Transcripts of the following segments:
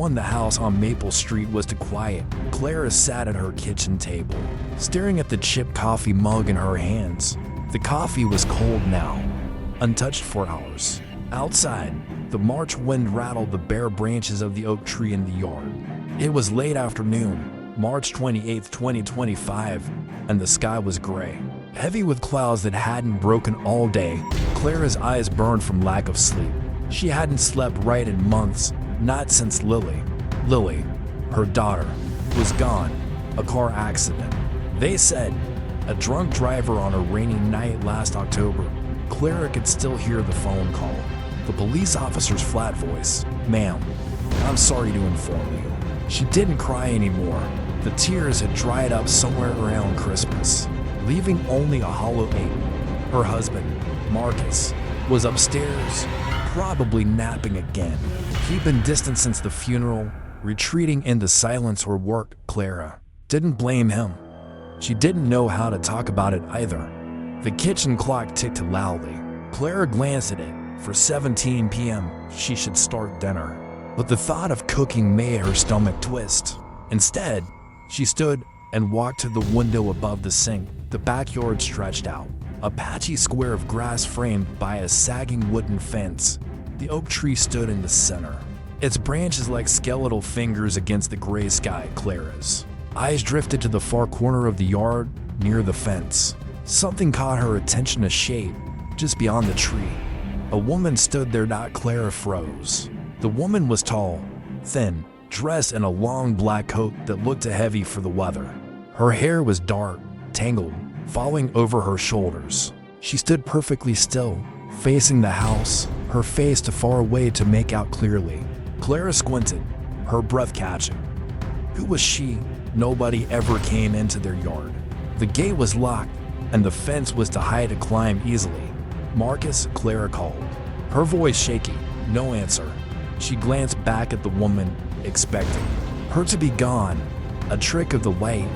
won the house on Maple Street was too quiet. Clara sat at her kitchen table, staring at the chipped coffee mug in her hands. The coffee was cold now, untouched for hours. Outside, the March wind rattled the bare branches of the oak tree in the yard. It was late afternoon, March 28, 2025, and the sky was gray, heavy with clouds that hadn't broken all day. Clara's eyes burned from lack of sleep. She hadn't slept right in months, not since Lily, her daughter, was gone. A car accident. They said, a drunk driver on a rainy night last October. Clara could still hear the phone call. The police officer's flat voice. Ma'am, I'm sorry to inform you. She didn't cry anymore. The tears had dried up somewhere around Christmas, leaving only a hollow ache. Her husband, Marcus, was upstairs, probably napping again. He'd been distant since the funeral, retreating into silence or work. Clara didn't blame him. She didn't know how to talk about it either. The kitchen clock ticked loudly. Clara glanced at it. For 17 p.m., she should start dinner. But the thought of cooking made her stomach twist. Instead, she stood and walked to the window above the sink. The backyard stretched out, a patchy square of grass framed by a sagging wooden fence. The oak tree stood in the center, its branches like skeletal fingers against the gray sky. Clara's eyes drifted to the far corner of the yard, near the fence. Something caught her attention, a shape just beyond the tree. A woman stood there. Clara froze. The woman was tall, thin, dressed in a long black coat that looked heavy for the weather. Her hair was dark, tangled, falling over her shoulders. She stood perfectly still, facing the house, her face too far away to make out clearly. Clara squinted, her breath catching. Who was she? Nobody ever came into their yard. The gate was locked, and the fence was too high to climb easily. Marcus, Clara called, her voice shaky. No answer. She glanced back at the woman, expecting her to be gone, a trick of the light.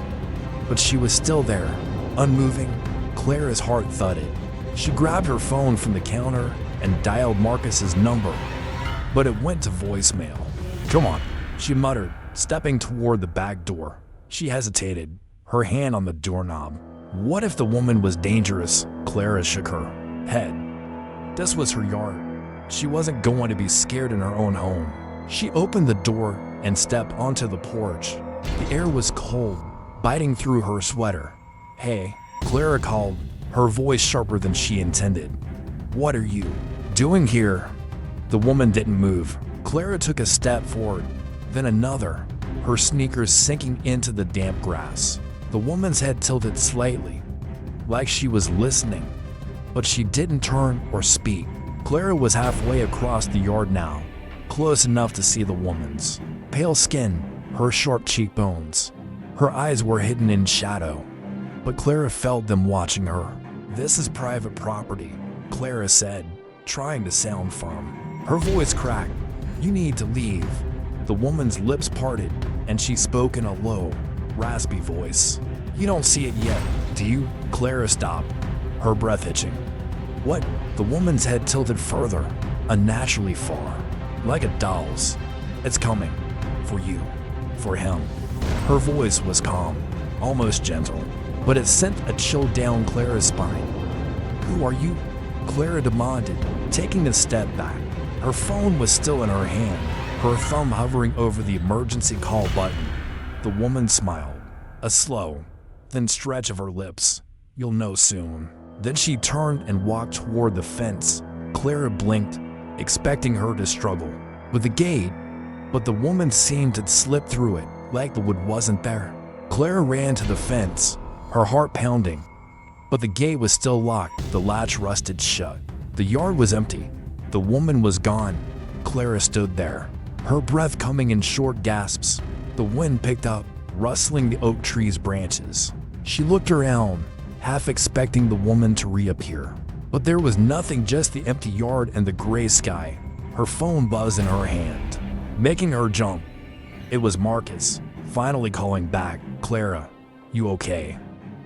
But she was still there, unmoving. Clara's heart thudded. She grabbed her phone from the counter and dialed Marcus's number, but it went to voicemail. Come on, she muttered, stepping toward the back door. She hesitated, her hand on the doorknob. What if the woman was dangerous? Clara shook her head. This was her yard. She wasn't going to be scared in her own home. She opened the door and stepped onto the porch. The air was cold, biting through her sweater. Hey, Clara called, her voice sharper than she intended. What are you doing here? The woman didn't move. Clara took a step forward, then another, her sneakers sinking into the damp grass. The woman's head tilted slightly, like she was listening, but she didn't turn or speak. Clara was halfway across the yard now, close enough to see the woman's pale skin, her sharp cheekbones. Her eyes were hidden in shadow, but Clara felt them watching her. This is private property, Clara said, trying to sound firm. Her voice cracked. You need to leave. The woman's lips parted, and she spoke in a low, raspy voice. You don't see it yet, do you? Clara stopped, her breath hitching. What? The woman's head tilted further, unnaturally far, like a doll's. It's coming. For you. For him. Her voice was calm, almost gentle, but it sent a chill down Clara's spine. Who are you? Clara demanded, taking a step back. Her phone was still in her hand, her thumb hovering over the emergency call button. The woman smiled, a slow, thin stretch of her lips. You'll know soon. Then she turned and walked toward the fence. Clara blinked, expecting her to struggle with the gate, but the woman seemed to slip through it, like the wood wasn't there. Clara ran to the fence, her heart pounding, but the gate was still locked. The latch rusted shut. The yard was empty. The woman was gone. Clara stood there, her breath coming in short gasps. The wind picked up, rustling the oak tree's branches. She looked around, half expecting the woman to reappear. But there was nothing, just the empty yard and the gray sky. Her phone buzzed in her hand, making her jump. It was Marcus, finally calling back. Clara, you okay?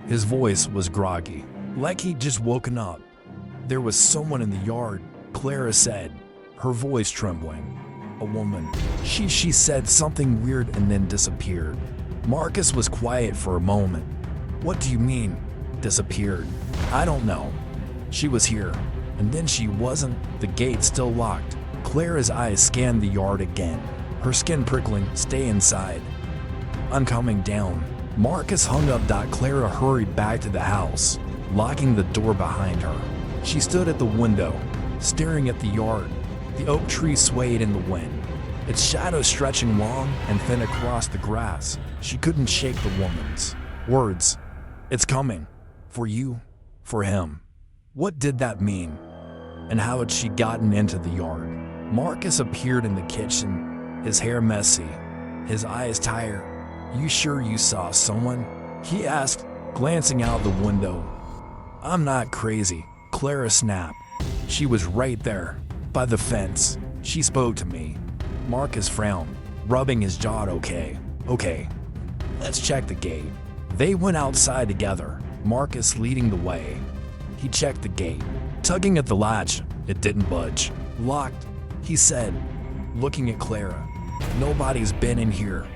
His voice was groggy, like he'd just woken up. There was someone in the yard, Clara said, her voice trembling. A woman. She said something weird and then disappeared. Marcus was quiet for a moment. What do you mean, disappeared? I don't know. She was here, and then she wasn't. The gate still locked. Clara's eyes scanned the yard again, her skin prickling. Stay inside. I'm coming down. Marcus hung up. Clara hurried back to the house, locking the door behind her. She stood at the window, staring at the yard. The oak tree swayed in the wind, its shadow stretching long and thin across the grass. She couldn't shake the woman's words. It's coming. For you. For him. What did that mean? And how had she gotten into the yard? Marcus appeared in the kitchen, his hair messy, his eyes tired. You sure you saw someone? He asked, glancing out the window. I'm not crazy, Clara snapped. She was right there, by the fence. She spoke to me. Marcus frowned, rubbing his jaw. Okay, let's check the gate. They went outside together, Marcus leading the way. He checked the gate, tugging at the latch. It didn't budge. Locked, he said, looking at Clara. Nobody's been in here.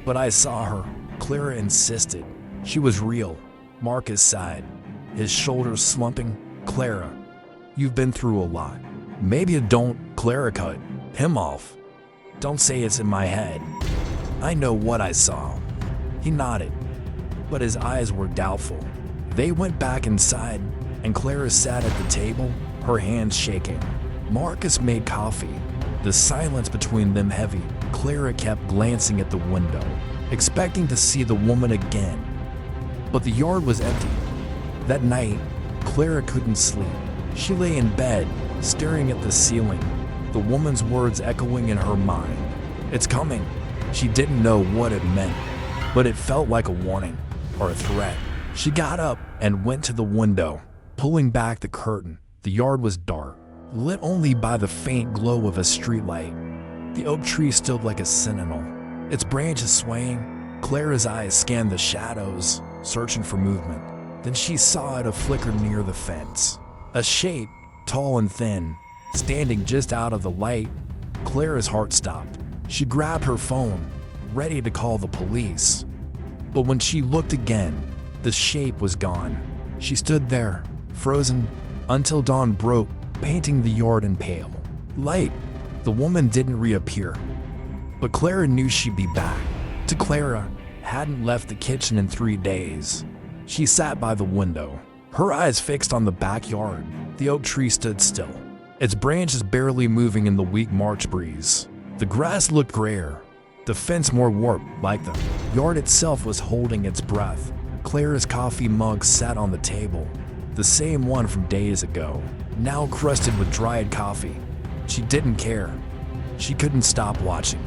But I saw her, Clara insisted. She was real. Marcus sighed, his shoulders slumping. Clara, you've been through a lot. Maybe you don't. Clara cut him off. Don't say it's in my head. I know what I saw. He nodded, but his eyes were doubtful. They went back inside, and Clara sat at the table, her hands shaking. Marcus made coffee, the silence between them heavy. Clara kept glancing at the window, expecting to see the woman again. But the yard was empty. That night, Clara couldn't sleep. She lay in bed, staring at the ceiling, the woman's words echoing in her mind. It's coming. She didn't know what it meant, but it felt like a warning or a threat. She got up and went to the window, pulling back the curtain. The yard was dark, lit only by the faint glow of a streetlight. The oak tree stood like a sentinel, its branches swaying. Clara's eyes scanned the shadows, searching for movement. Then she saw it a flicker near the fence. A shape, tall and thin, standing just out of the light. Clara's heart stopped. She grabbed her phone, ready to call the police. But when she looked again, the shape was gone. She stood there, frozen, until dawn broke, painting the yard in pale light. The woman didn't reappear, but Clara knew she'd be back. Clara hadn't left the kitchen in 3 days. She sat by the window, her eyes fixed on the backyard. The oak tree stood still, its branches barely moving in the weak March breeze. The grass looked grayer, the fence more warped, like the yard itself was holding its breath. Clara's coffee mug sat on the table, the same one from days ago, now crusted with dried coffee. She didn't care. She couldn't stop watching.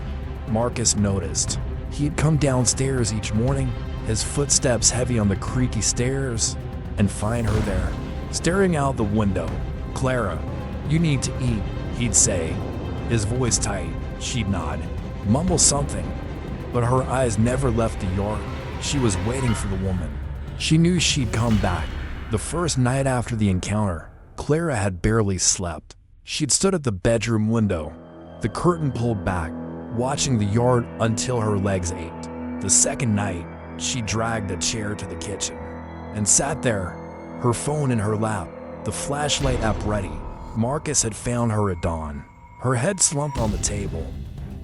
Marcus noticed. He had come downstairs each morning, his footsteps heavy on the creaky stairs, and find her there, staring out the window. Clara, you need to eat, he'd say, his voice tight. She'd nod, mumble something, but her eyes never left the yard. She was waiting for the woman. She knew she'd come back. The first night after the encounter, Clara had barely slept. She'd stood at the bedroom window, the curtain pulled back, watching the yard until her legs ached. The second night, she dragged a chair to the kitchen and sat there, her phone in her lap, the flashlight up ready. Marcus had found her at dawn, her head slumped on the table.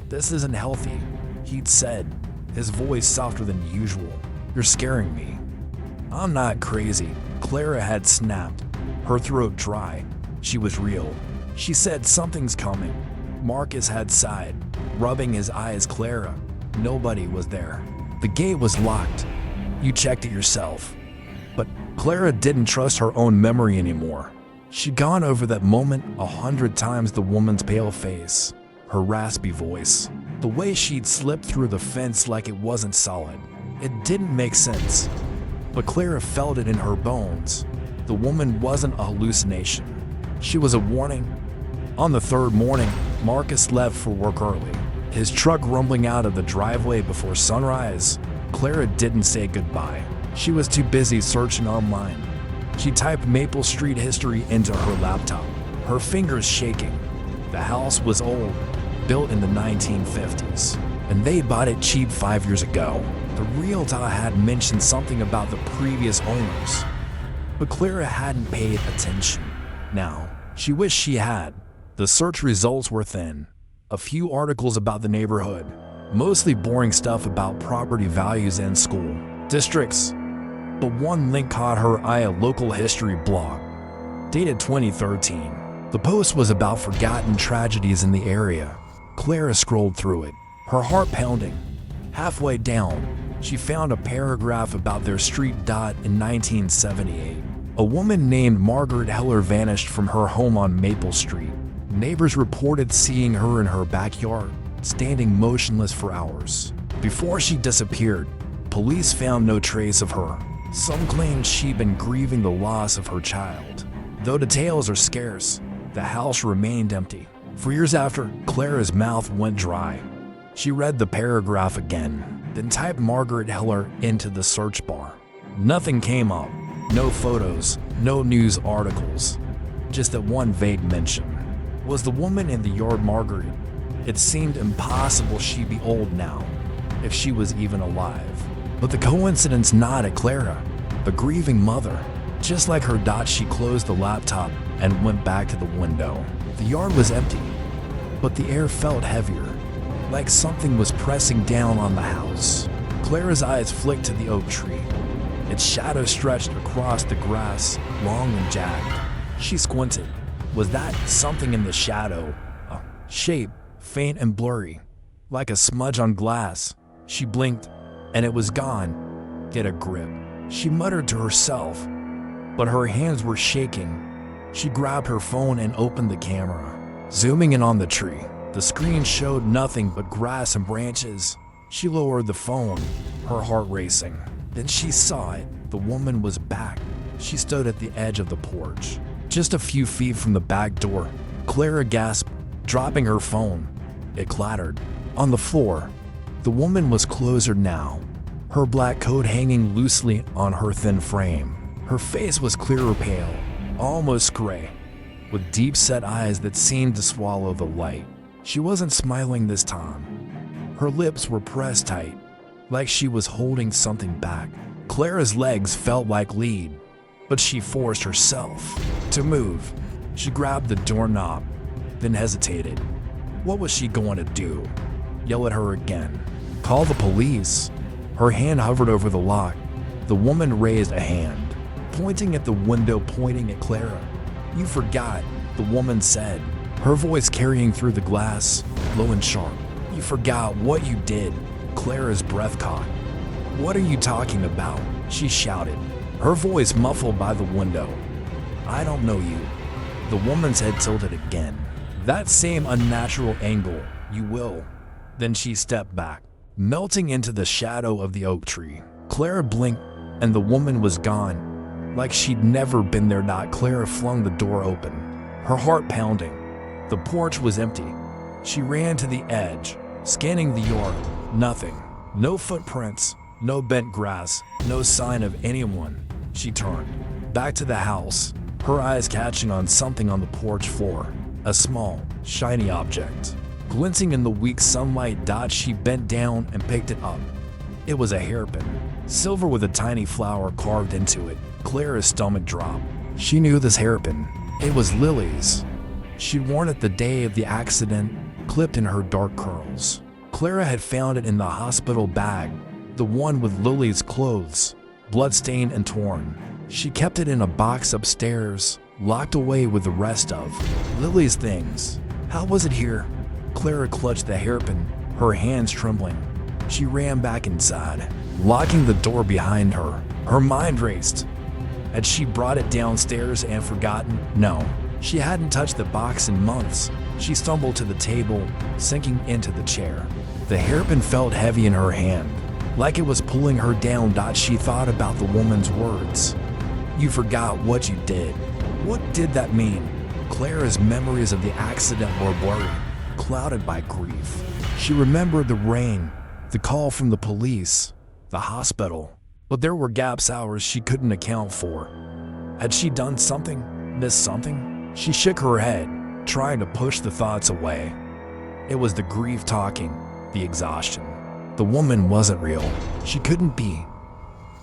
This isn't healthy, he'd said, his voice softer than usual. You're scaring me. I'm not crazy, Clara had snapped, her throat dry. She was real. She said something's coming. Marcus had sighed, rubbing his eyes. Clara, nobody was there. The gate was locked. You checked it yourself. But Clara didn't trust her own memory anymore. She'd gone over that moment 100 times. The woman's pale face, her raspy voice, the way she'd slipped through the fence like it wasn't solid. It didn't make sense. But Clara felt it in her bones. The woman wasn't a hallucination. She was a warning. On the third morning, Marcus left for work early, his truck rumbling out of the driveway before sunrise. Clara didn't say goodbye. She was too busy searching online. She typed Maple Street history into her laptop, her fingers shaking. The house was old, built in the 1950s, and they bought it cheap 5 years ago. The realtor had mentioned something about the previous owners, but Clara hadn't paid attention. Now, she wished she had. The search results were thin. A few articles about the neighborhood, mostly boring stuff about property values and school districts. But one link caught her eye, a local history blog, dated 2013. The post was about forgotten tragedies in the area. Clara scrolled through it, her heart pounding. Halfway down, she found a paragraph about their street. In 1978, a woman named Margaret Heller vanished from her home on Maple Street. Neighbors reported seeing her in her backyard, standing motionless for hours. Before she disappeared, police found no trace of her. Some claimed she'd been grieving the loss of her child. Though details are scarce, the house remained empty. For years after, Clara's mouth went dry. She read the paragraph again, then typed Margaret Heller into the search bar. Nothing came up. No photos, no news articles. Just that one vague mention. Was the woman in the yard Margaret? It seemed impossible she'd be old now, if she was even alive. But the coincidence nodded Clara, the grieving mother. Just like her. She closed the laptop and went back to the window. The yard was empty, but the air felt heavier, like something was pressing down on the house. Clara's eyes flicked to the oak tree. Its shadow stretched across the grass, long and jagged. She squinted. Was that something in the shadow? A shape, faint and blurry, like a smudge on glass. She blinked, and it was gone. Get a grip, she muttered to herself, but her hands were shaking. She grabbed her phone and opened the camera. Zooming in on the tree, the screen showed nothing but grass and branches. She lowered the phone, her heart racing. Then she saw it. The woman was back. She stood at the edge of the porch, just a few feet from the back door. Clara gasped, dropping her phone. It clattered on the floor. The woman was closer now, her black coat hanging loosely on her thin frame. Her face was clearer pale, almost gray, with deep-set eyes that seemed to swallow the light. She wasn't smiling this time. Her lips were pressed tight, like she was holding something back. Clara's legs felt like lead, but she forced herself to move. She grabbed the doorknob, then hesitated. What was she going to do? Yell at her again? Call the police? Her hand hovered over the lock. The woman raised a hand, pointing at the window, pointing at Clara. You forgot, the woman said, her voice carrying through the glass, low and sharp. You forgot what you did. Clara's breath caught. What are you talking about? She shouted, her voice muffled by the window. I don't know you. The woman's head tilted again. That same unnatural angle. You will. Then she stepped back, melting into the shadow of the oak tree. Clara blinked, and the woman was gone, like she'd never been there. Clara flung the door open, her heart pounding. The porch was empty. She ran to the edge, scanning the yard. Nothing. No footprints, no bent grass, no sign of anyone. She turned back to the house, her eyes catching on something on the porch floor. A small, shiny object, glinting in the weak sunlight. She bent down and picked it up. It was a hairpin, silver with a tiny flower carved into it. Clara's stomach dropped. She knew this hairpin. It was Lily's. She'd worn it the day of the accident, clipped in her dark curls. Clara had found it in the hospital bag, the one with Lily's clothes, bloodstained and torn. She kept it in a box upstairs, locked away with the rest of Lily's things. How was it here? Clara clutched the hairpin, her hands trembling. She ran back inside, locking the door behind her. Her mind raced. Had she brought it downstairs and forgotten? No, she hadn't touched the box in months. She stumbled to the table, sinking into the chair. The hairpin felt heavy in her hand, like it was pulling her down. She thought about the woman's words. You forgot what you did. What did that mean? Clara's memories of the accident were blurry, clouded by grief. She remembered the rain, the call from the police, the hospital, but there were gaps, hours she couldn't account for. Had she done something, missed something? She shook her head, trying to push the thoughts away. It was the grief talking, the exhaustion. The woman wasn't real. She couldn't be.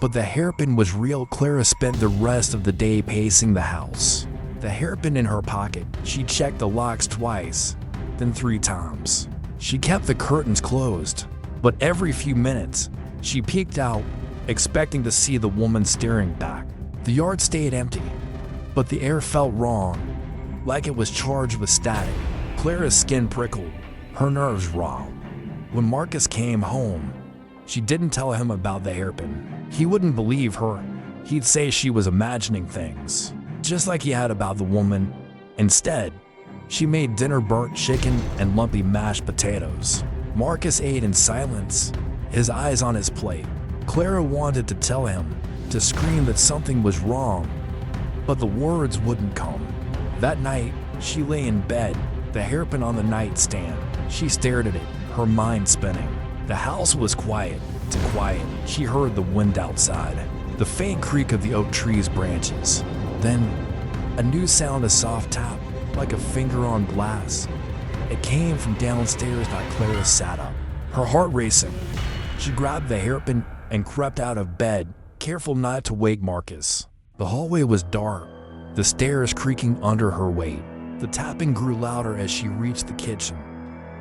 But the hairpin was real. Clara spent the rest of the day pacing the house. The hairpin in her pocket. She checked the locks twice, then 3 times. She kept the curtains closed, but every few minutes, she peeked out, expecting to see the woman staring back. The yard stayed empty, but the air felt wrong, like it was charged with static. Clara's skin prickled, her nerves raw. When Marcus came home, she didn't tell him about the hairpin. He wouldn't believe her. He'd say she was imagining things, just like he had about the woman. Instead, she made dinner burnt chicken and lumpy mashed potatoes. Marcus ate in silence, his eyes on his plate. Clara wanted to tell him, to scream that something was wrong, but the words wouldn't come. That night, she lay in bed, the hairpin on the nightstand. She stared at it, her mind spinning. The house was quiet, too quiet. She heard the wind outside, the faint creak of the oak tree's branches. Then, a new sound, a soft tap, like a finger on glass. It came from downstairs. Clara sat up, her heart racing. She grabbed the hairpin and crept out of bed, careful not to wake Marcus. The hallway was dark, the stairs creaking under her weight. The tapping grew louder as she reached the kitchen.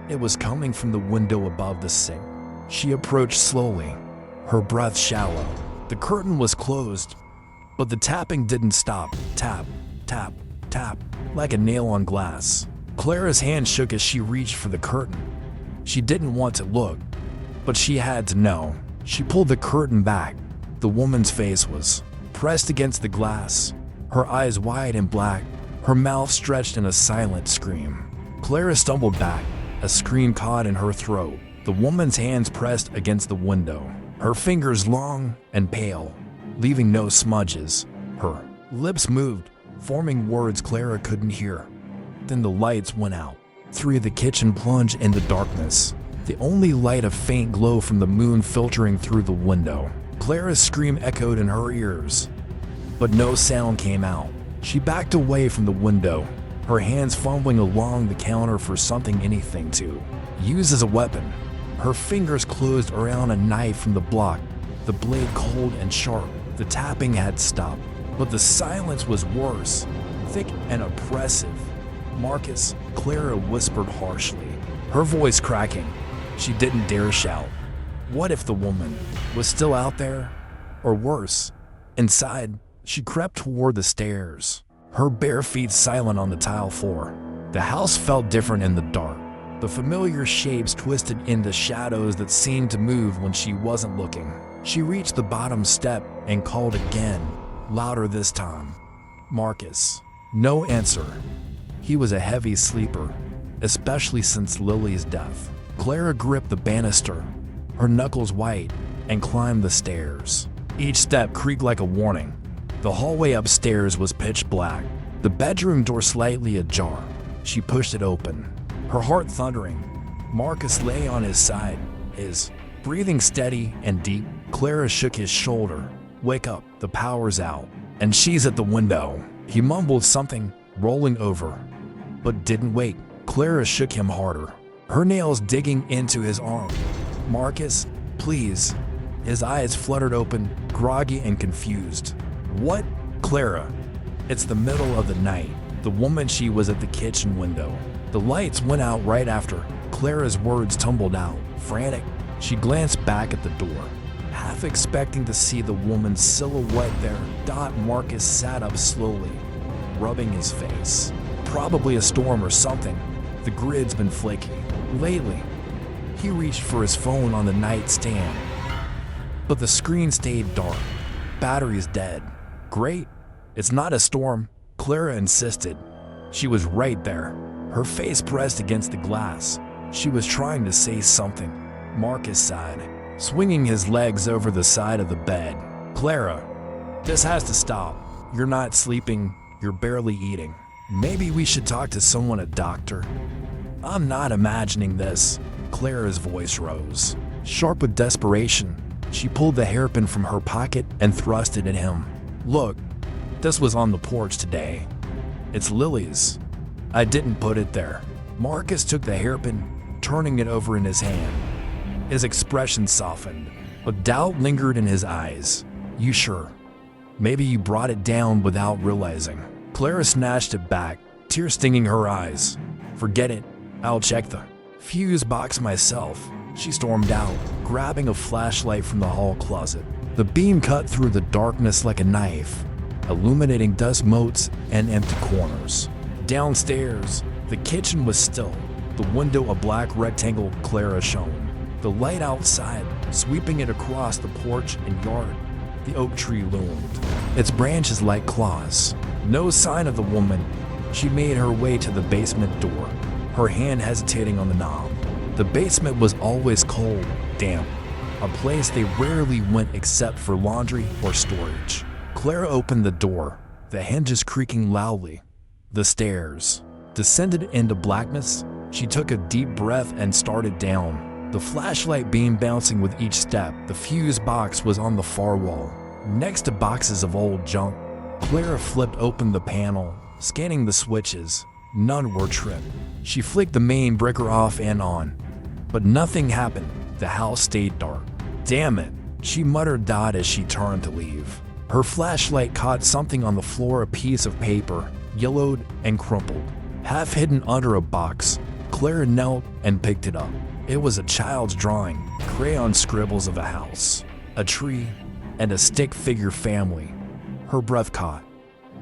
It was coming from the window above the sink. She approached slowly, her breath shallow. The curtain was closed, but the tapping didn't stop. Tap, tap, tap, like a nail on glass. Clara's hand shook as she reached for the curtain. She didn't want to look, but she had to know. She pulled the curtain back. The woman's face was pressed against the glass, her eyes wide and black, her mouth stretched in a silent scream. Clara stumbled back, a scream caught in her throat. The woman's hands pressed against the window, her fingers long and pale, leaving no smudges. Her lips moved, forming words Clara couldn't hear. Then the lights went out. 3 of the kitchen plunged into darkness, the only light a faint glow from the moon filtering through the window. Clara's scream echoed in her ears, but no sound came out. She backed away from the window, her hands fumbling along the counter for something, anything to use as a weapon. Her fingers closed around a knife from the block, the blade cold and sharp. The tapping had stopped, but the silence was worse, thick and oppressive. "Marcus," Clara whispered harshly, her voice cracking. She didn't dare shout. What if the woman was still out there? Or worse, inside? She crept toward the stairs, her bare feet silent on the tile floor. The house felt different in the dark. The familiar shapes twisted into shadows that seemed to move when she wasn't looking. She reached the bottom step and called again, louder this time. "Marcus." No answer. He was a heavy sleeper, especially since Lily's death. Clara gripped the banister, her knuckles white, and climbed the stairs. Each step creaked like a warning. The hallway upstairs was pitch black, the bedroom door slightly ajar. She pushed it open, her heart thundering. Marcus lay on his side, his breathing steady and deep. Clara shook his shoulder. "Wake up, the power's out, and she's at the window." He mumbled something, rolling over, but didn't wake. Clara shook him harder, her nails digging into his arm. "Marcus, please." His eyes fluttered open, groggy and confused. "What?" "Clara." It's the middle of the night. The woman, she was at the kitchen window. The lights went out right after. Clara's words tumbled out, frantic. She glanced back at the door, half expecting to see the woman's silhouette there. Marcus sat up slowly, rubbing his face. Probably a storm or something. The grid's been flaky lately. He reached for his phone on the nightstand, but the screen stayed dark. Battery's dead. "Great. It's not a storm," Clara insisted. She was right there, her face pressed against the glass. She was trying to say something. Marcus sighed, swinging his legs over the side of the bed. "Clara, this has to stop. You're not sleeping, you're barely eating. Maybe we should talk to someone, a doctor." "I'm not imagining this." Clara's voice rose, sharp with desperation. She pulled the hairpin from her pocket and thrust it at him. "Look, this was on the porch today. It's Lily's. I didn't put it there." Marcus took the hairpin, turning it over in his hand. His expression softened, but doubt lingered in his eyes. "You sure? Maybe you brought it down without realizing." Clara snatched it back, tears stinging her eyes. "Forget it. I'll check the fuse box myself." She stormed out, grabbing a flashlight from the hall closet. The beam cut through the darkness like a knife, illuminating dust motes and empty corners. Downstairs, the kitchen was still, the window a black rectangle Clara shown. The light outside, sweeping it across the porch and yard. The oak tree loomed, its branches like claws. No sign of the woman. She made her way to the basement door, her hand hesitating on the knob. The basement was always cold, damp, a place they rarely went except for laundry or storage. Clara opened the door, the hinges creaking loudly. The stairs descended into blackness. She took a deep breath and started down, the flashlight beam bouncing with each step. The fuse box was on the far wall, next to boxes of old junk. Clara flipped open the panel, scanning the switches. None were tripped. She flicked the main breaker off and on, but nothing happened. The house stayed dark. "Damn it," she muttered as she turned to leave. Her flashlight caught something on the floor, a piece of paper, yellowed and crumpled, half hidden under a box. Clara knelt and picked it up. It was a child's drawing, crayon scribbles of a house, a tree, and a stick figure family. Her breath caught.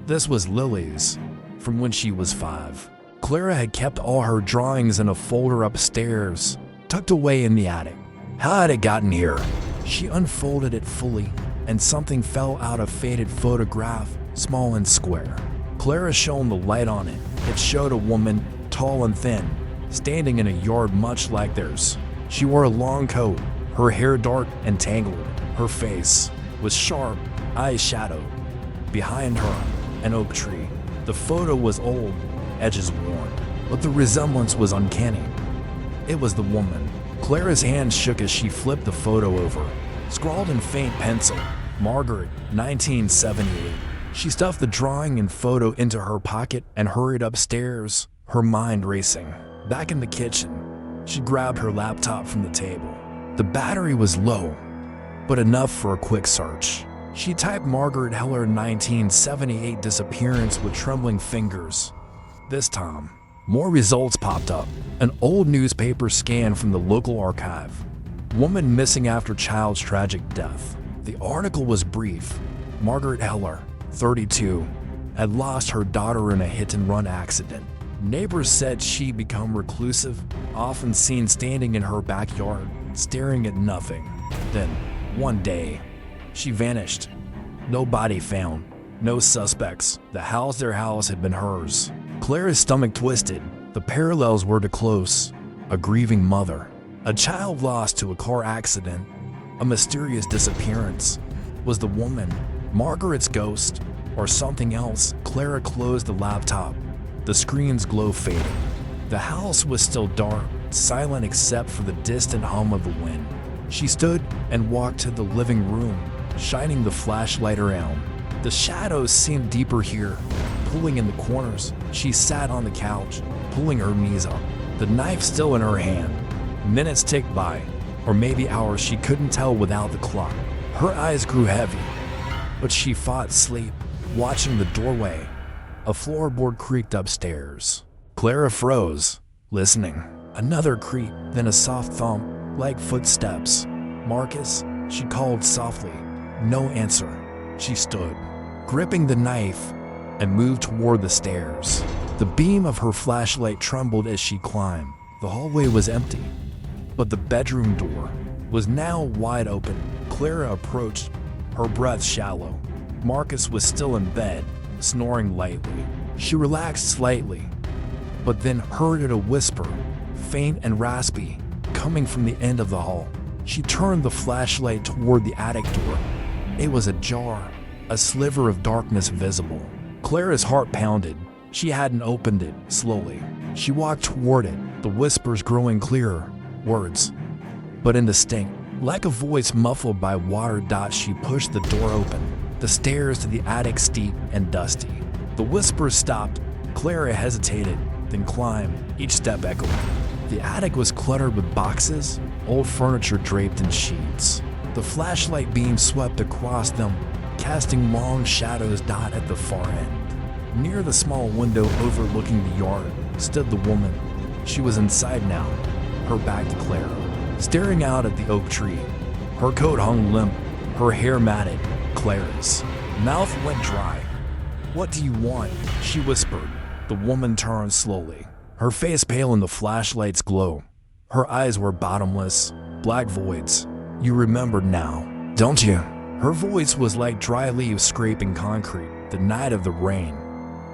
This was Lily's, from when she was 5. Clara had kept all her drawings in a folder upstairs, tucked away in the attic. How had it gotten here? She unfolded it fully, and something fell out, a faded photograph, small and square. Clara shone the light on it. It showed a woman, tall and thin, standing in a yard much like theirs. She wore a long coat, her hair dark and tangled. Her face was sharp, eyes shadowed. Behind her, an oak tree. The photo was old, edges worn, but the resemblance was uncanny. It was the woman. Clara's hand shook as she flipped the photo over. Scrawled in faint pencil, Margaret, 1978. She stuffed the drawing and photo into her pocket and hurried upstairs, her mind racing. Back in the kitchen, she grabbed her laptop from the table. The battery was low, but enough for a quick search. She typed Margaret Heller 1978 disappearance with trembling fingers. This time, more results popped up. An old newspaper scan from the local archive. Woman missing after child's tragic death. The article was brief. Margaret Heller, 32, had lost her daughter in a hit-and-run accident. Neighbors said she'd become reclusive, often seen standing in her backyard, staring at nothing. Then, one day, she vanished. No body found, no suspects. Their house had been hers. Clara's stomach twisted. The parallels were too close. A grieving mother, a child lost to a car accident, a mysterious disappearance. Was the woman Margaret's ghost or something else? Clara closed the laptop. The screen's glow faded. The house was still dark, silent except for the distant hum of the wind. She stood and walked to the living room, shining the flashlight around. The shadows seemed deeper here, pulling in the corners. She sat on the couch, pulling her knees up, the knife still in her hand. Minutes ticked by, or maybe hours, she couldn't tell without the clock. Her eyes grew heavy, but she fought sleep, watching the doorway. A floorboard creaked upstairs. Clara froze, listening. Another creak, then a soft thump, like footsteps. "Marcus," she called softly. No answer. She stood, gripping the knife, and moved toward the stairs. The beam of her flashlight trembled as she climbed. The hallway was empty, but the bedroom door was now wide open. Clara approached, her breath shallow. Marcus was still in bed, snoring lightly. She relaxed slightly, but then heard a whisper, faint and raspy, coming from the end of the hall. She turned the flashlight toward the attic door. It was ajar, a sliver of darkness visible. Clara's heart pounded. She hadn't opened it. Slowly, she walked toward it, the whispers growing clearer, words, but indistinct, like a voice muffled by water. She pushed the door open. The stairs to the attic steep and dusty. The whispers stopped. Clara hesitated, then climbed, each step echoing. The attic was cluttered with boxes, old furniture draped in sheets. The flashlight beam swept across them, casting long shadows dot at the far end. Near the small window overlooking the yard stood the woman. She was inside now, her back to Clara, staring out at the oak tree. Her coat hung limp, her hair matted. Clara's mouth went dry. "What do you want?" she whispered. The woman turned slowly, her face pale in the flashlight's glow. Her eyes were bottomless, black voids. "You remember now, don't you?" Her voice was like dry leaves scraping concrete the night of the rain.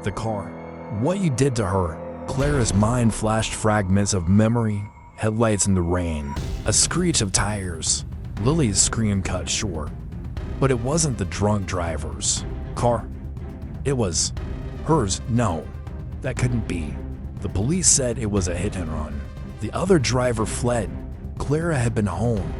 The car. What you did to her. Clara's mind flashed fragments of memory, headlights in the rain, a screech of tires. Lily's scream cut short. But it wasn't the drunk driver's car. It was hers. No, that couldn't be. The police said it was a hit and run. The other driver fled. Clara had been home,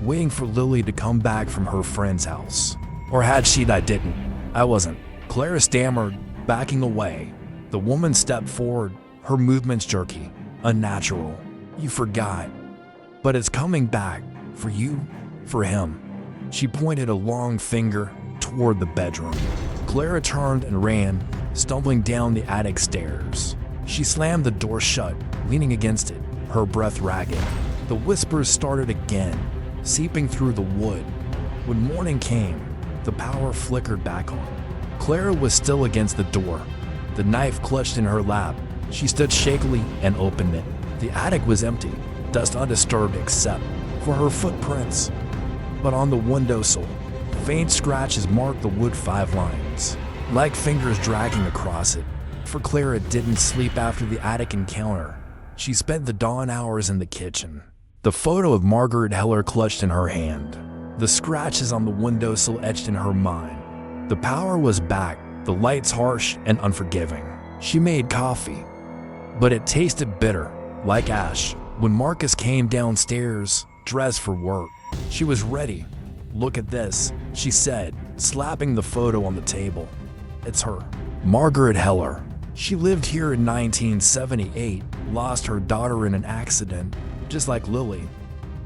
waiting for Lily to come back from her friend's house. Or had she? I didn't. I wasn't. Clara stammered, backing away. The woman stepped forward, her movements jerky, unnatural. "You forgot. But it's coming back. For you, for him." She pointed a long finger toward the bedroom. Clara turned and ran, stumbling down the attic stairs. She slammed the door shut, leaning against it, her breath ragged. The whispers started again, seeping through the wood. When morning came, the power flickered back on. Clara was still against the door, the knife clutched in her lap. She stood shakily and opened it. The attic was empty, dust undisturbed except for her footprints. But on the windowsill, faint scratches marked the wood 5 lines, like fingers dragging across it. For Clara didn't sleep after the attic encounter. She spent the dawn hours in the kitchen, the photo of Margaret Heller clutched in her hand, the scratches on the windowsill etched in her mind. The power was back, the lights harsh and unforgiving. She made coffee, but it tasted bitter, like ash. When Marcus came downstairs, dressed for work, she was ready. "Look at this," she said, slapping the photo on the table. "It's her. Margaret Heller. She lived here in 1978, lost her daughter in an accident, just like Lily,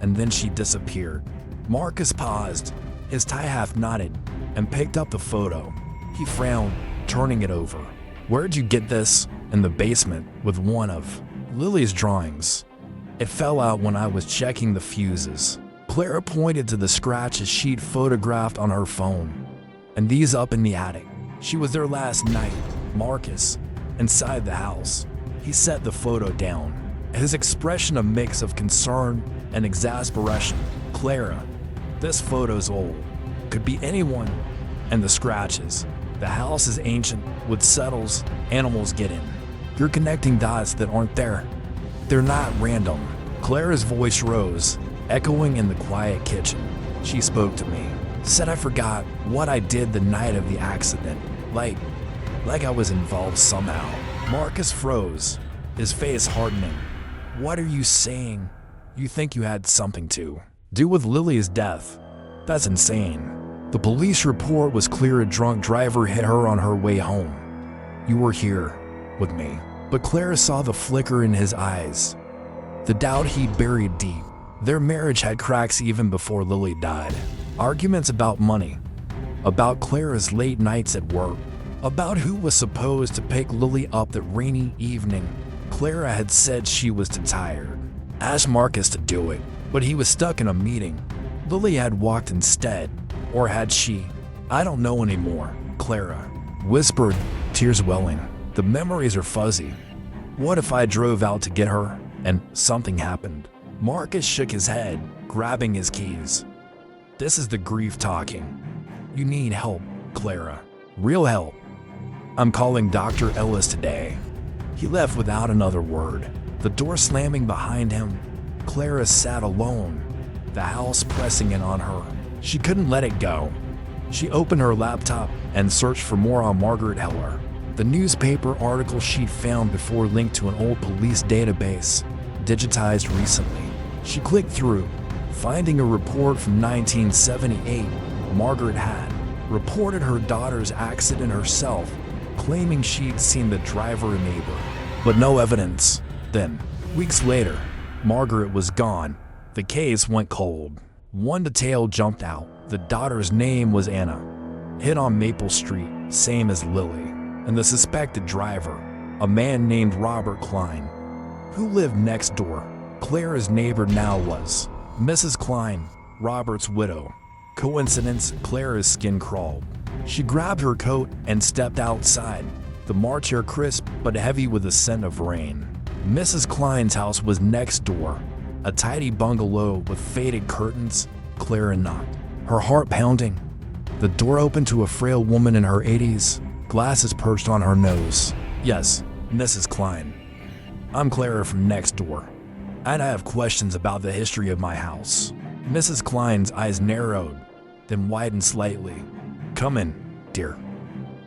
and then she disappeared." Marcus paused, his tie half knotted, and picked up the photo. He frowned, turning it over. "Where'd you get this?" "In the basement, with one of Lily's drawings. It fell out when I was checking the fuses." Clara pointed to the scratches she'd photographed on her phone. "And these up in the attic. She was there last night." Marcus, inside the house. He set the photo down, his expression a mix of concern and exasperation. "Clara, this photo's old. Could be anyone. And the scratches. The house is ancient, with settles, animals get in. You're connecting dots that aren't there. They're not random." Clara's voice rose, echoing in the quiet kitchen. She spoke to me, said I forgot what I did the night of the accident, like I was involved somehow. Marcus froze, his face hardening. "What are you saying? You think you had something to do with Lily's death? That's insane." The police report was clear. A drunk driver hit her on her way home. "You were here with me." But Clara saw the flicker in his eyes, the doubt he'd buried deep. Their marriage had cracks even before Lily died. Arguments about money, about Clara's late nights at work, about who was supposed to pick Lily up that rainy evening. Clara had said she was too tired, asked Marcus to do it, but he was stuck in a meeting. Lily had walked instead, or had she? "I don't know anymore," Clara whispered, tears welling. "The memories are fuzzy. What if I drove out to get her and something happened?" Marcus shook his head, grabbing his keys. "This is the grief talking. You need help, Clara. Real help. I'm calling Dr. Ellis today." He left without another word, the door slamming behind him. Clara sat alone, the house pressing in on her. She couldn't let it go. She opened her laptop and searched for more on Margaret Heller. The newspaper article she'd found before linked to an old police database, digitized recently. She clicked through, finding a report from 1978. Margaret had reported her daughter's accident herself, claiming she'd seen the driver and neighbor, but no evidence. Then, weeks later, Margaret was gone. The case went cold. One detail jumped out. The daughter's name was Anna. Hid on Maple Street, same as Lily. And the suspected driver, a man named Robert Klein, who lived next door. Clara's neighbor now was Mrs. Klein, Robert's widow. Coincidence, Clara's skin crawled. She grabbed her coat and stepped outside. The March air crisp but heavy with the scent of rain. Mrs. Klein's house was next door, a tidy bungalow with faded curtains. Clara knocked, her heart pounding. The door opened to a frail woman in her 80s, glasses perched on her nose. "Yes, Mrs. Klein. I'm Clara from next door, and I have questions about the history of my house." Mrs. Klein's eyes narrowed, then widened slightly. "Come in, dear."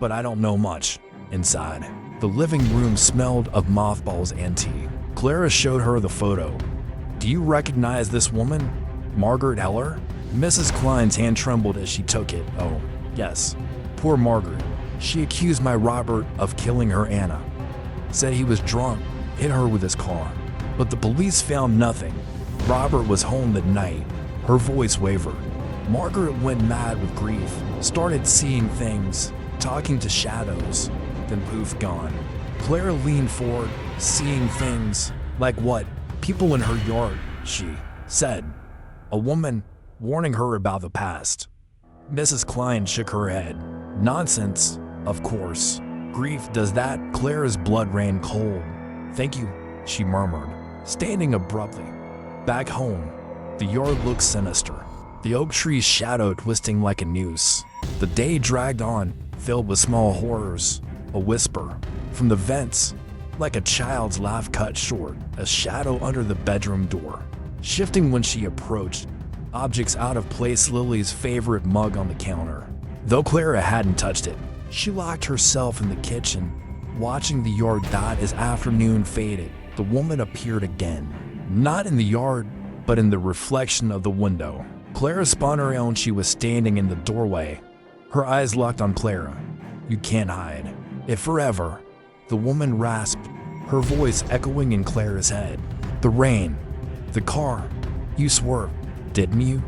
"But I don't know much." Inside, the living room smelled of mothballs and tea. Clara showed her the photo. "Do you recognize this woman? Margaret Heller?" Mrs. Klein's hand trembled as she took it. "Oh, yes. Poor Margaret. She accused my Robert of killing her Anna. Said he was drunk, hit her with his car. But the police found nothing. Robert was home that night." Her voice wavered. Margaret went mad with grief, started seeing things, talking to shadows, then poof, gone. Clara leaned forward, seeing things. "Like what?" "People in her yard," she said. "A woman warning her about the past." Mrs. Klein shook her head. "Nonsense, of course. Grief does that." Clara's blood ran cold. "Thank you," she murmured, standing abruptly. Back home, the yard looked sinister, the oak tree's shadow twisting like a noose. The day dragged on, filled with small horrors. A whisper from the vents, like a child's laugh cut short, a shadow under the bedroom door. Shifting when she approached, objects out of place, Lily's favorite mug on the counter. Though Clara hadn't touched it, she locked herself in the kitchen, watching the yard dot as afternoon faded. The woman appeared again, not in the yard, but in the reflection of the window. Clara spun around. She was standing in the doorway, her eyes locked on Clara. "You can't hide it forever," the woman rasped, her voice echoing in Clara's head. "The rain, the car, you swerved, didn't you?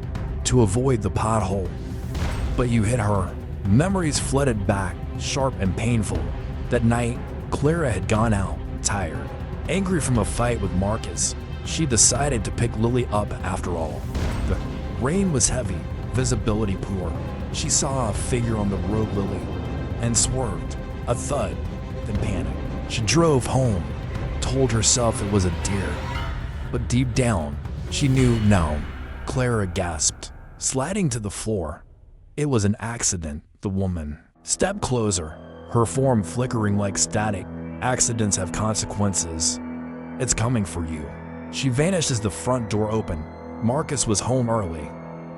To avoid the pothole. But you hit her." Memories flooded back, sharp and painful. That night, Clara had gone out, tired, angry from a fight with Marcus. She decided to pick Lily up after all. The rain was heavy, visibility poor. She saw a figure on the road, Lily, and swerved. A thud, then panic. She drove home, told herself it was a deer. But deep down, she knew no. Clara gasped, sliding to the floor. It was an accident. The woman stepped closer, her form flickering like static. Accidents have consequences. It's coming for you. She vanished as the front door opened. Marcus was home early,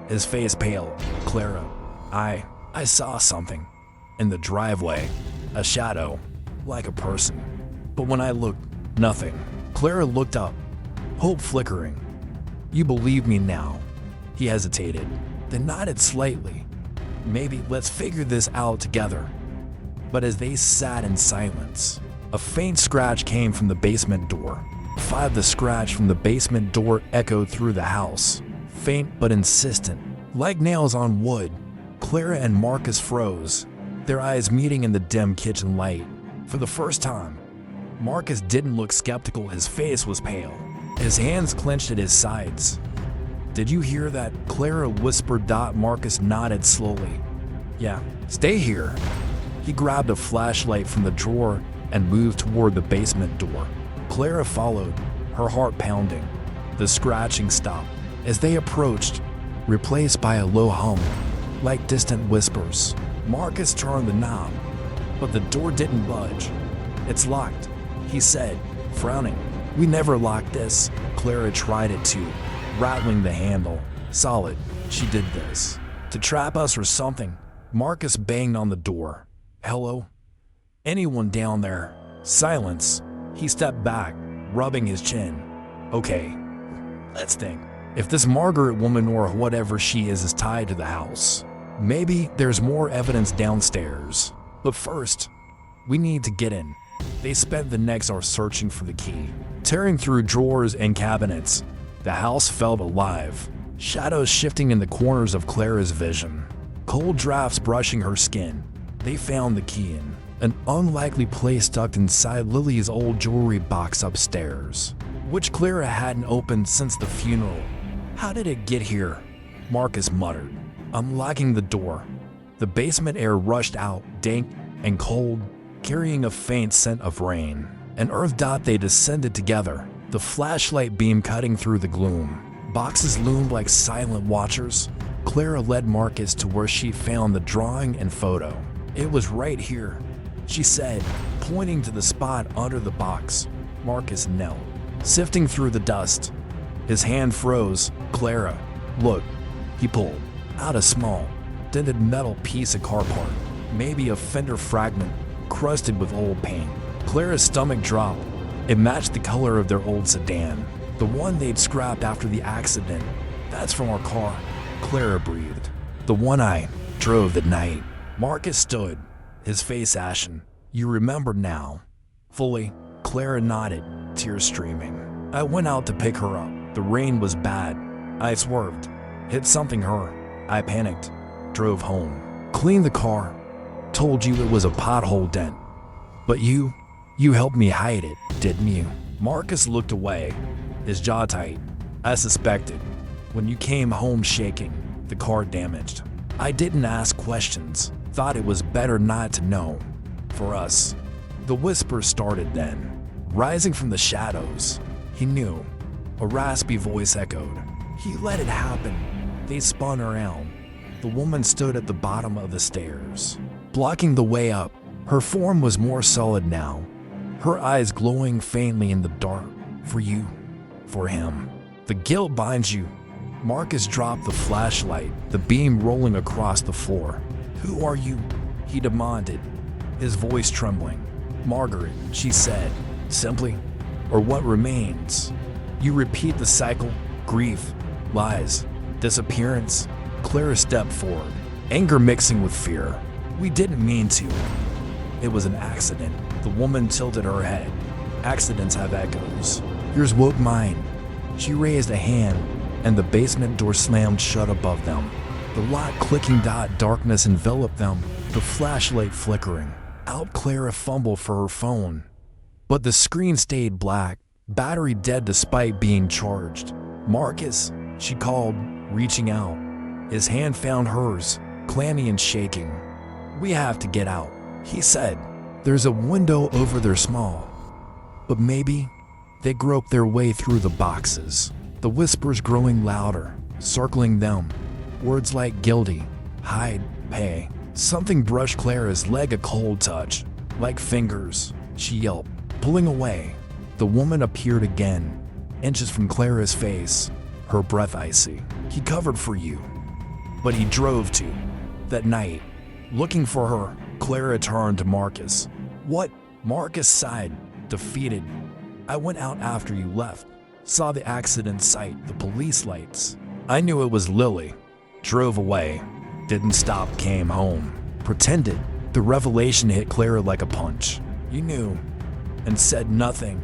his face pale. "Clara, I saw something in the driveway, a shadow, like a person. But when I looked, nothing." Clara looked up, hope flickering. "You believe me now?" He hesitated, then nodded slightly. "Maybe let's figure this out together." But as they sat in silence, a faint scratch came from the basement door. The scratch from the basement door echoed through the house, faint but insistent, like nails on wood. Clara and Marcus froze, their eyes meeting in the dim kitchen light. For the first time, Marcus didn't look skeptical. His face was pale, his hands clenched at his sides. "Did you hear that?" Clara whispered. Marcus nodded slowly. "Yeah, stay here." He grabbed a flashlight from the drawer and moved toward the basement door. Clara followed, her heart pounding. The scratching stopped as they approached, replaced by a low hum, like distant whispers. Marcus turned the knob, but the door didn't budge. "It's locked," he said, frowning. "We never locked this." Clara tried it too, rattling the handle. "Solid. She did this to trap us or something." Marcus banged on the door. "Hello? Anyone down there?" Silence. He stepped back, rubbing his chin. "Okay, let's think. If this Margaret woman or whatever she is tied to the house, maybe there's more evidence downstairs. But first, we need to get in." They spent the next hour searching for the key, tearing through drawers and cabinets. The house felt alive, shadows shifting in the corners of Clara's vision, cold drafts brushing her skin. They found the key in an unlikely place tucked inside Lily's old jewelry box upstairs, which Clara hadn't opened since the funeral. "How did it get here?" Marcus muttered, unlocking the door. The basement air rushed out, dank and cold, carrying a faint scent of rain. An earth dot, they descended together, the flashlight beam cutting through the gloom. Boxes loomed like silent watchers. Clara led Marcus to where she found the drawing and photo. "It was right here," she said, pointing to the spot under the box. Marcus knelt, sifting through the dust. His hand froze. "Clara, look." He pulled out a small, dented metal piece of car part, maybe a fender fragment, crusted with old paint. Clara's stomach dropped. It matched the color of their old sedan, the one they'd scrapped after the accident. "That's from our car," Clara breathed. "The one I drove that night." Marcus stood, his face ashen. "You remember now?" Fully, Clara nodded, tears streaming. "I went out to pick her up. The rain was bad. I swerved, hit something her. I panicked, drove home, cleaned the car, told you it was a pothole dent. But you helped me hide it, didn't you?" Marcus looked away, his jaw tight. "I suspected. When you came home shaking, the car damaged. I didn't ask questions, thought it was better not to know. For us." The whisper started then, rising from the shadows. He knew. A raspy voice echoed. "He let it happen." They spun around. The woman stood at the bottom of the stairs, blocking the way up. Her form was more solid now, her eyes glowing faintly in the dark. "For you, for him. The guilt binds you." Marcus dropped the flashlight, the beam rolling across the floor. "Who are you?" he demanded, his voice trembling. "Margaret," she said, simply. "Or what remains." "You repeat the cycle, grief, lies, disappearance." Clara stepped forward, anger mixing with fear. "We didn't mean to. It was an accident." The woman tilted her head. "Accidents have echoes. Yours woke mine." She raised a hand, and the basement door slammed shut above them. The lock clicking, darkness enveloped them, the flashlight flickering. Out, Clara fumbled for her phone, but the screen stayed black, battery dead despite being charged. "Marcus," she called, reaching out. His hand found hers, clammy and shaking. "We have to get out," he said. "There's a window over there, small, but maybe." They groped their way through the boxes, the whispers growing louder, circling them. Words like guilty, hide, pay. Something brushed Clara's leg, a cold touch, like fingers. She yelped, pulling away. The woman appeared again, inches from Clara's face, her breath icy. "He covered for you." But he drove to. That night, looking for her, Clara turned to Marcus. "What?" Marcus sighed, defeated. "I went out after you left. Saw the accident site, the police lights. I knew it was Lily. Drove away. Didn't stop, came home. Pretended." The revelation hit Clara like a punch. "You knew, and said nothing."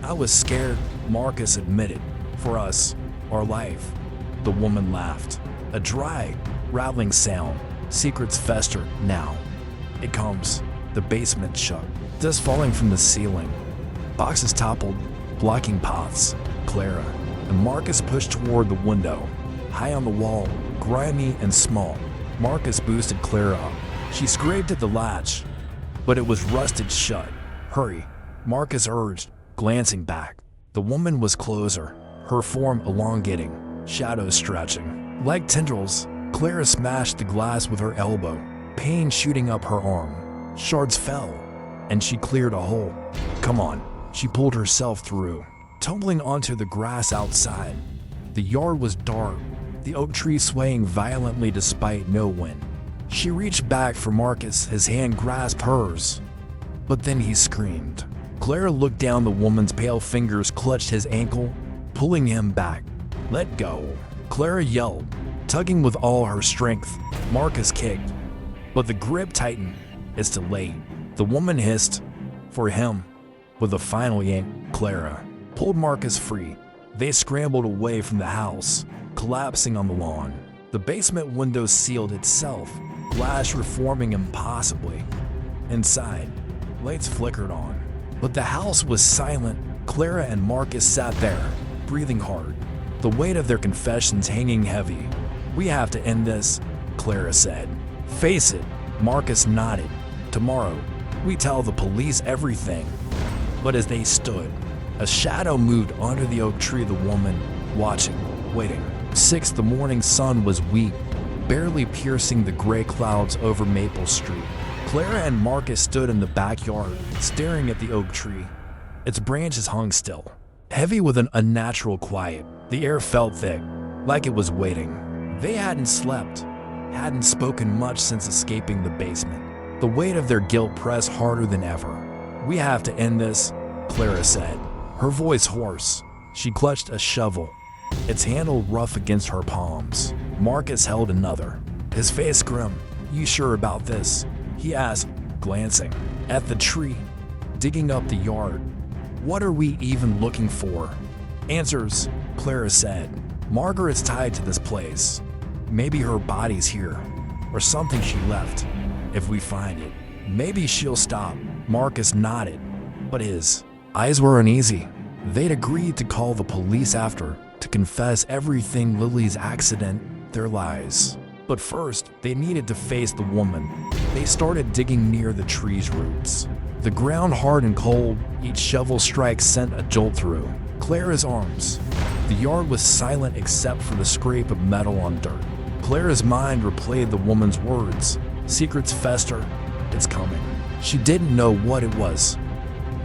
"I was scared," Marcus admitted. "For us, our life." The woman laughed. A dry, rattling sound. "Secrets fester now. It comes." The basement shook, dust falling from the ceiling. Boxes toppled, blocking paths. Clara and Marcus pushed toward the window. High on the wall, grimy and small, Marcus boosted Clara up. She scraped at the latch, but it was rusted shut. "Hurry," Marcus urged, glancing back. The woman was closer, her form elongating, shadows stretching. Like tendrils, Clara smashed the glass with her elbow, pain shooting up her arm. Shards fell, and she cleared a hole. "Come on." She pulled herself through, tumbling onto the grass outside. The yard was dark, the oak tree swaying violently despite no wind. She reached back for Marcus, his hand grasped hers. But then he screamed. Clara looked down, the woman's pale fingers clutched his ankle, pulling him back. "Let go," Clara yelled, tugging with all her strength. Marcus kicked, but the grip tightened. "It's too late," the woman hissed. "For him." With a final yank, Clara pulled Marcus free. They scrambled away from the house, collapsing on the lawn. The basement window sealed itself, glass reforming impossibly. Inside, lights flickered on, but the house was silent. Clara and Marcus sat there, breathing hard, the weight of their confessions hanging heavy. "We have to end this," Clara said. "Face it," Marcus nodded. "Tomorrow, we tell the police everything." But as they stood, a shadow moved under the oak tree. The woman, watching, waiting. 6, the morning sun was weak, barely piercing the gray clouds over Maple Street. Clara and Marcus stood in the backyard, staring at the oak tree. Its branches hung still, heavy with an unnatural quiet. The air felt thick, like it was waiting. They hadn't slept, hadn't spoken much since escaping the basement. The weight of their guilt pressed harder than ever. "We have to end this," Clara said, her voice hoarse. She clutched a shovel, its handle rough against her palms. Marcus held another, his face grim. "You sure about this?" he asked, glancing at the tree, digging up the yard. "What are we even looking for?" "Answers," Clara said. "Margaret's tied to this place. Maybe her body's here, or something she left. If we find it, maybe she'll stop." Marcus nodded, but his eyes were uneasy. They'd agreed to call the police after, to confess everything: Lily's accident, their lies. But first, they needed to face the woman. They started digging near the tree's roots. The ground hard and cold, each shovel strike sent a jolt through Clara's arms. The yard was silent except for the scrape of metal on dirt. Clara's mind replayed the woman's words. "Secrets fester, it's coming." She didn't know what it was,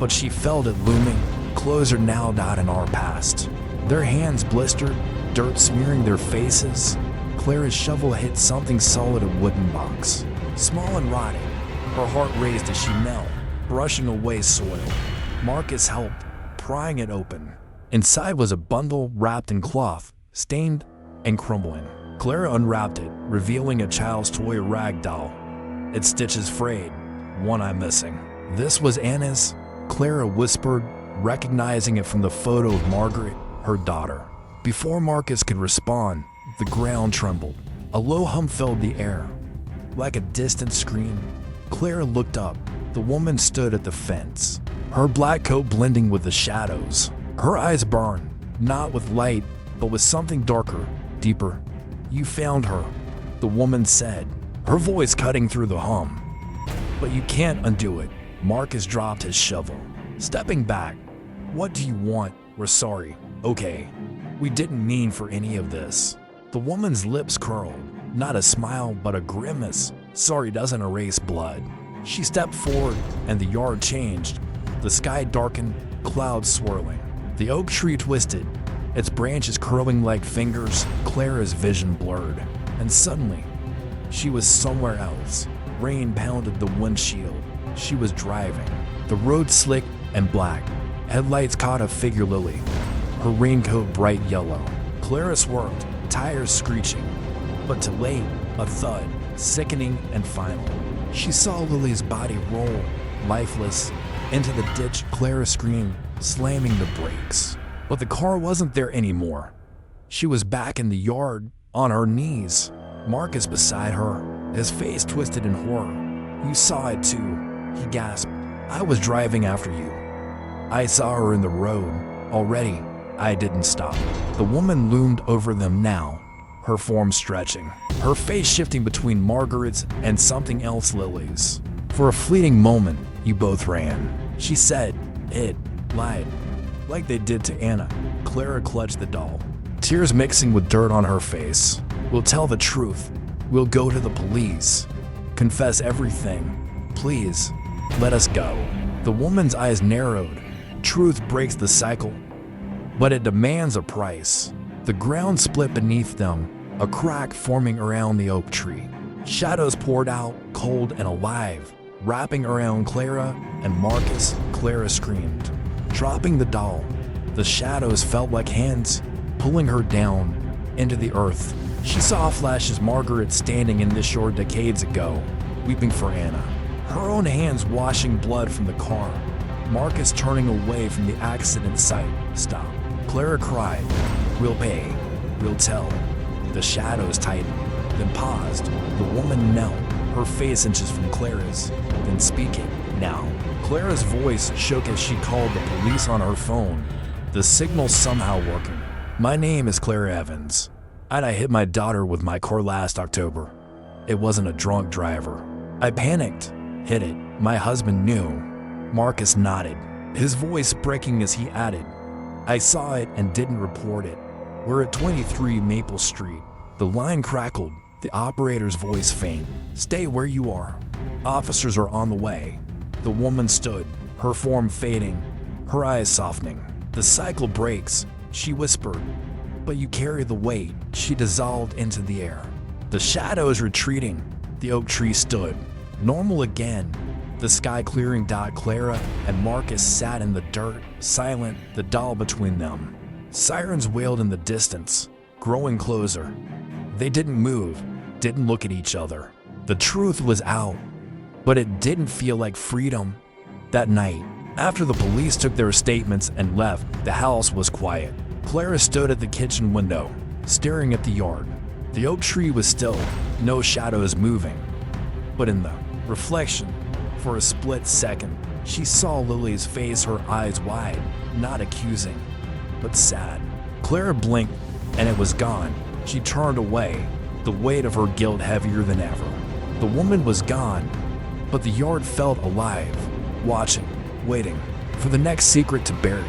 but she felt it looming, closer now, not in our past. Their hands blistered, dirt smearing their faces. Clara's shovel hit something solid, a wooden box, small and rotting. Her heart raced as she knelt, brushing away soil. Marcus helped, prying it open. Inside was a bundle wrapped in cloth, stained and crumbling. Clara unwrapped it, revealing a child's toy rag doll. Its stitches frayed, one eye missing. "This was Anna's," Clara whispered, recognizing it from the photo of Margaret, her daughter. Before Marcus could respond, the ground trembled. A low hum filled the air, like a distant scream. Clara looked up. The woman stood at the fence, her black coat blending with the shadows. Her eyes burned, not with light, but with something darker, deeper. "You found her," the woman said, her voice cutting through the hum. "But you can't undo it." Marcus dropped his shovel, stepping back. "What do you want? We're sorry. Okay. We didn't mean for any of this." The woman's lips curled, not a smile, but a grimace. "Sorry doesn't erase blood." She stepped forward, and the yard changed. The sky darkened, clouds swirling. The oak tree twisted, its branches curling like fingers. Clara's vision blurred, and suddenly, she was somewhere else. Rain pounded the windshield. She was driving. The road slick and black. Headlights caught a figure, Lily, her raincoat bright yellow. Clara swerved, tires screeching. But too late, a thud, sickening and final. She saw Lily's body roll, lifeless, into the ditch. Clara screamed, slamming the brakes. But the car wasn't there anymore. She was back in the yard, on her knees. Marcus beside her, his face twisted in horror. "You saw it too," he gasped. "I was driving after you. I saw her in the road. Already, I didn't stop." The woman loomed over them now, her form stretching, her face shifting between Margaret's and something else, Lily's. "For a fleeting moment, you both ran," she said. "It lied, like they did to Anna." Clara clutched the doll, tears mixing with dirt on her face. "We'll tell the truth. We'll go to the police. Confess everything. Please, let us go." The woman's eyes narrowed. Truth breaks the cycle, but it demands a price. The ground split beneath them, a crack forming around the oak tree. Shadows poured out, cold and alive, wrapping around Clara and Marcus. Clara screamed, dropping the doll. The shadows felt like hands, pulling her down into the earth. She saw flashes: Margaret standing in this shore decades ago, weeping for Anna, her own hands washing blood from the car. Marcus turning away from the accident site. Stop. Clara cried. We'll pay. We'll tell. The shadows tightened, then paused. The woman knelt, her face inches from Clara's. Then speak it, now. Clara's voice shook as she called the police on her phone. The signal somehow working. My name is Clara Evans. I hit my daughter with my car last October. It wasn't a drunk driver. I panicked. Hit it. My husband knew. Marcus nodded, his voice breaking as he added, I saw it and didn't report it. We're at 23 Maple Street. The line crackled, the operator's voice faint. Stay where you are. Officers are on the way. The woman stood, her form fading, her eyes softening. The cycle breaks, she whispered. But you carry the weight. She dissolved into the air. The shadows retreating. The oak tree stood, normal again. The sky clearing. Clara and Marcus sat in the dirt, silent, the doll between them. Sirens wailed in the distance, growing closer. They didn't move, didn't look at each other. The truth was out, but it didn't feel like freedom. That night, after the police took their statements and left, the house was quiet. Clara stood at the kitchen window, staring at the yard. The oak tree was still, no shadows moving. But in the reflection, for a split second, she saw Lily's face, her eyes wide, not accusing, but sad. Clara blinked, and it was gone. She turned away, the weight of her guilt heavier than ever. The woman was gone, but the yard felt alive, watching, waiting for the next secret to bury.